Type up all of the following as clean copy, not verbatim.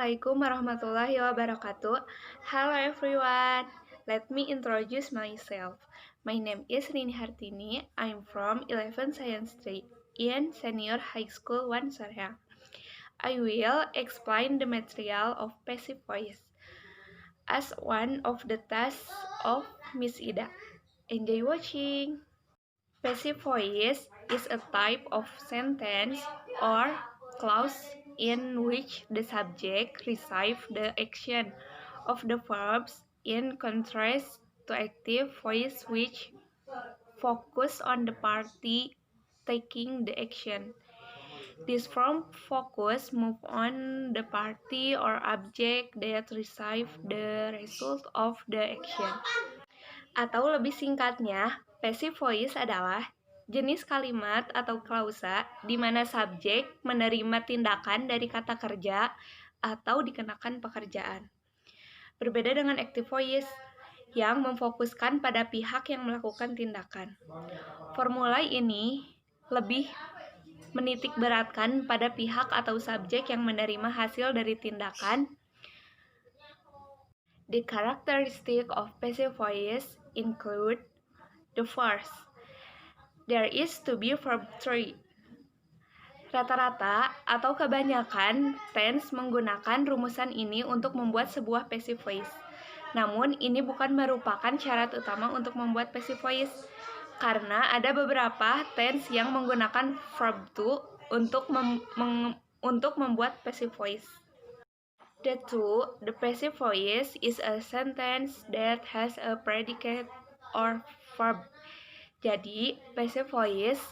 Assalamualaikum warahmatullahi wabarakatuh. Hello everyone. Let me introduce myself. My name is Rini Hartini. I'm from 11 Science Street in Senior High School 1 Sorya. I will explain the material of passive voice as one of the tasks of Miss Ida. Enjoy watching. Passive voice is a type of sentence or clause in which the subject receives the action of the verbs in contrast to active voice which focus on the party taking the action. This form focus move on the party or object that receive the result of the action. Atau lebih singkatnya, passive voice adalah jenis kalimat atau klausa di mana subjek menerima tindakan dari kata kerja atau dikenakan pekerjaan. Berbeda dengan active voice yang memfokuskan pada pihak yang melakukan tindakan. Formula ini lebih menitik beratkan pada pihak atau subjek yang menerima hasil dari tindakan. The characteristic of passive voice include the first, there is to be verb 3. Rata-rata atau kebanyakan tense menggunakan rumusan ini untuk membuat sebuah passive voice. Namun, ini bukan merupakan syarat utama untuk membuat passive voice, karena ada beberapa tense yang menggunakan verb to untuk membuat passive voice. The passive voice is a sentence that has a predicate or verb. Jadi, passive voice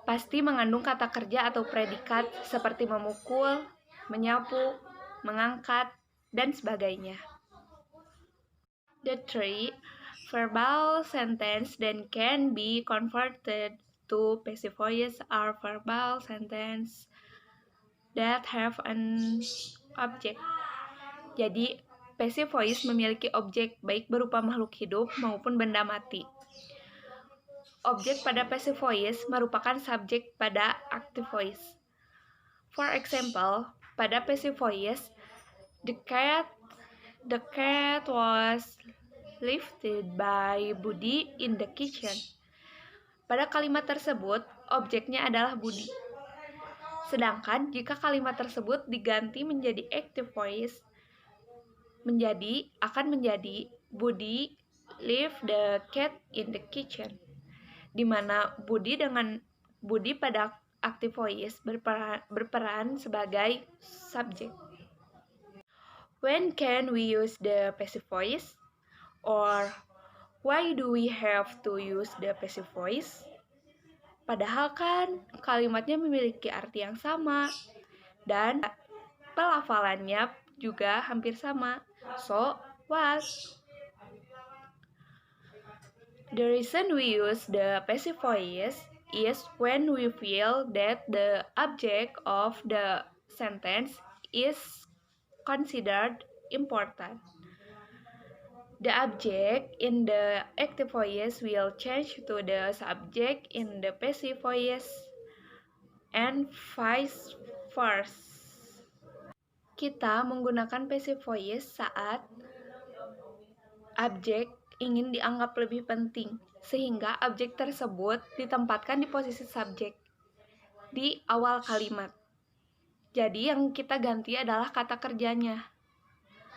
pasti mengandung kata kerja atau predikat seperti memukul, menyapu, mengangkat, dan sebagainya. The three verbal sentence that can be converted to passive voice are verbal sentence that have an object. Jadi, passive voice memiliki objek baik berupa makhluk hidup maupun benda mati. Objek pada passive voice merupakan subjek pada active voice. For example, pada passive voice, the cat was lifted by Budi in the kitchen. Pada kalimat tersebut, objeknya adalah Budi. Sedangkan jika kalimat tersebut diganti menjadi active voice, akan menjadi Budi lift the cat in the kitchen, di mana Budi pada active voice berperan sebagai subjek. When can we use the passive voice? Or why do we have to use the passive voice? Padahal kan kalimatnya memiliki arti yang sama dan pelafalannya juga hampir sama. So, what? The reason we use the passive voice is when we feel that the object of the sentence is considered important. The object in the active voice will change to the subject in the passive voice and vice versa. Kita menggunakan passive voice saat objek ingin dianggap lebih penting, sehingga objek tersebut ditempatkan di posisi subjek di awal kalimat. Jadi yang kita ganti adalah kata kerjanya.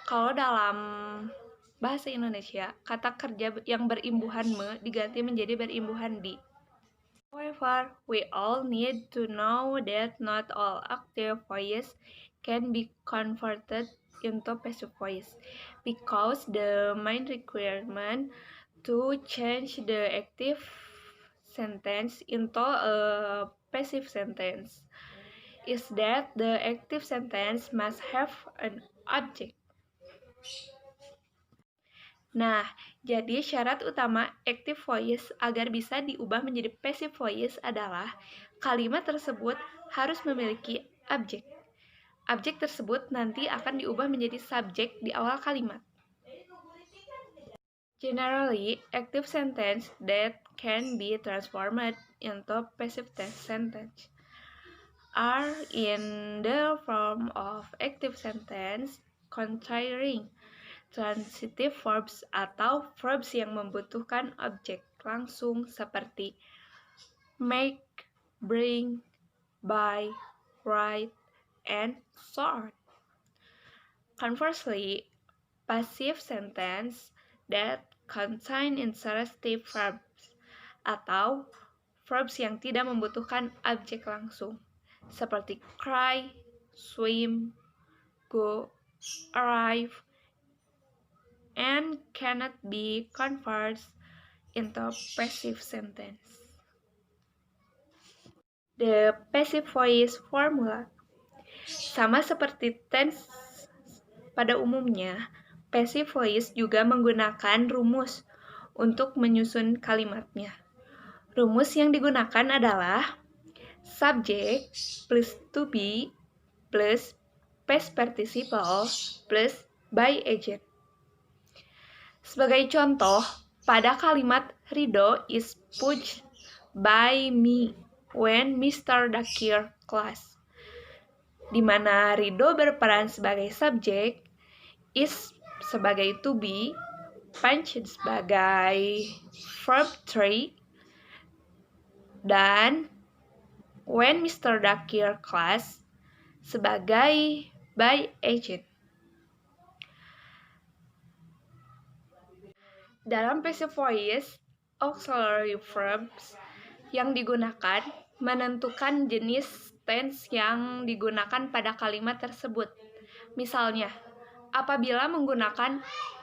Kalau dalam bahasa Indonesia, kata kerja yang berimbuhan me diganti menjadi berimbuhan di. However, we all need to know that not all active voice can be converted into passive voice, because the main requirement to change the active sentence into a passive sentence is that the active sentence must have an object. Nah, jadi syarat utama active voice agar bisa diubah menjadi passive voice adalah kalimat tersebut harus memiliki objek. Objek tersebut nanti akan diubah menjadi subjek di awal kalimat. Generally, active sentence that can be transformed into passive sentence are in the form of active sentence containing transitive verbs atau verbs yang membutuhkan objek langsung seperti make, bring, buy, write, and so on. Conversely, passive sentence that contain intransitive verbs atau verbs yang tidak membutuhkan objek langsung seperti cry, swim, go, arrive, and cannot be converted into passive sentence. The passive voice formula. Sama seperti tense pada umumnya, passive voice juga menggunakan rumus untuk menyusun kalimatnya. Rumus yang digunakan adalah subject plus to be plus past participle plus by agent. Sebagai contoh, pada kalimat Rido is pushed by me when Mr. Dakir class, di mana Rido berperan sebagai subjek, is sebagai to be, punched sebagai verb 3, dan when Mr. Dakir class sebagai by agent. Dalam passive voice, auxiliary verbs yang digunakan menentukan jenis tense yang digunakan pada kalimat tersebut. Misalnya, apabila menggunakan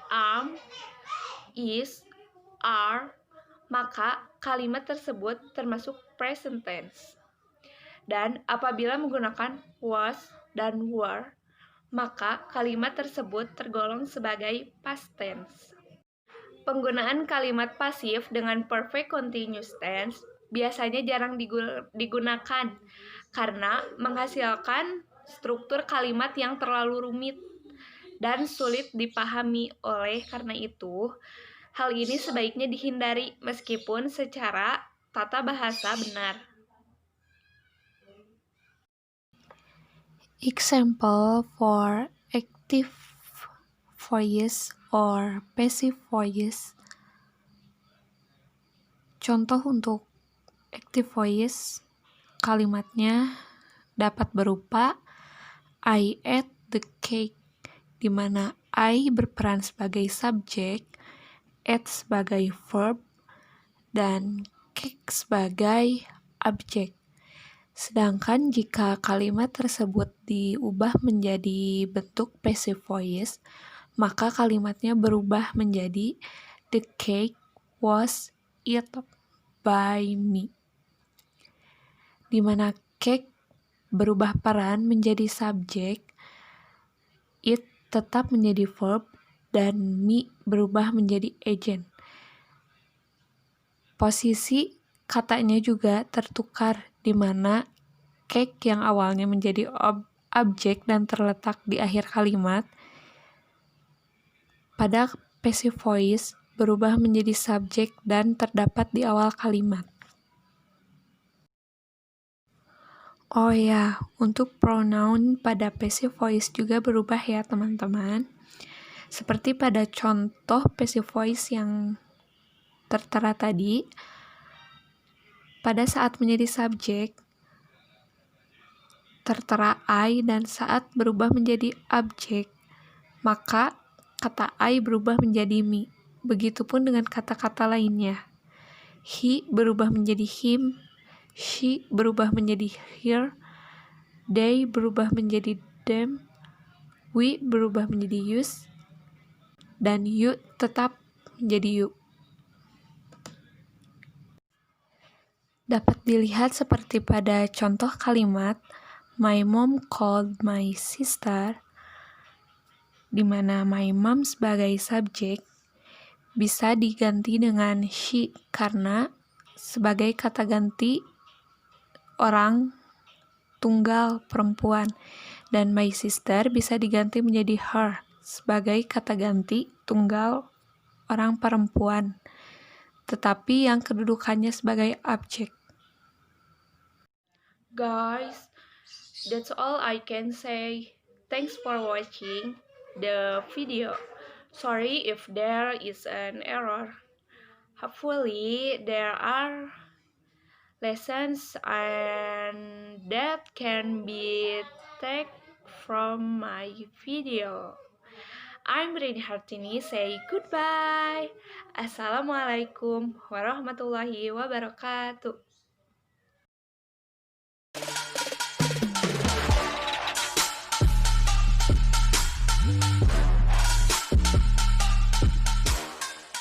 am, is, are, maka kalimat tersebut termasuk present tense. Dan apabila menggunakan was dan were, maka kalimat tersebut tergolong sebagai past tense. Penggunaan kalimat pasif dengan perfect continuous tense biasanya jarang digunakan karena menghasilkan struktur kalimat yang terlalu rumit dan sulit dipahami. Oleh karena itu, hal ini sebaiknya dihindari meskipun secara tata bahasa benar. Example for active voice or passive voice. Contoh untuk active voice, kalimatnya dapat berupa I ate the cake, di mana I berperan sebagai subjek, ate sebagai verb, dan cake sebagai objek. Sedangkan jika kalimat tersebut diubah menjadi bentuk passive voice, maka kalimatnya berubah menjadi the cake was eaten by me, di mana cake berubah peran menjadi subjek, it tetap menjadi verb, dan me berubah menjadi agent. Posisi katanya juga tertukar, di mana cake yang awalnya menjadi objek dan terletak di akhir kalimat, pada passive voice berubah menjadi subjek dan terdapat di awal kalimat. Oh ya, untuk pronoun pada passive voice juga berubah ya teman-teman. Seperti pada contoh passive voice yang tertera tadi, pada saat menjadi subjek tertera I, dan saat berubah menjadi objek maka kata I berubah menjadi me. Begitupun dengan kata-kata lainnya. He berubah menjadi him, she berubah menjadi her, they berubah menjadi them, we berubah menjadi yous, dan you tetap menjadi you. Dapat dilihat seperti pada contoh kalimat my mom called my sister, di mana my mom sebagai subjek bisa diganti dengan she karena sebagai kata ganti orang tunggal perempuan, dan my sister bisa diganti menjadi her sebagai kata ganti tunggal orang perempuan, tetapi yang kedudukannya sebagai objek. Guys, That's all I can say. Thanks for watching the video. Sorry if there is an error. Hopefully there are lessons and that can be taken from my video. I'm Rini Hartini, say goodbye. Assalamualaikum warahmatullahi wabarakatuh.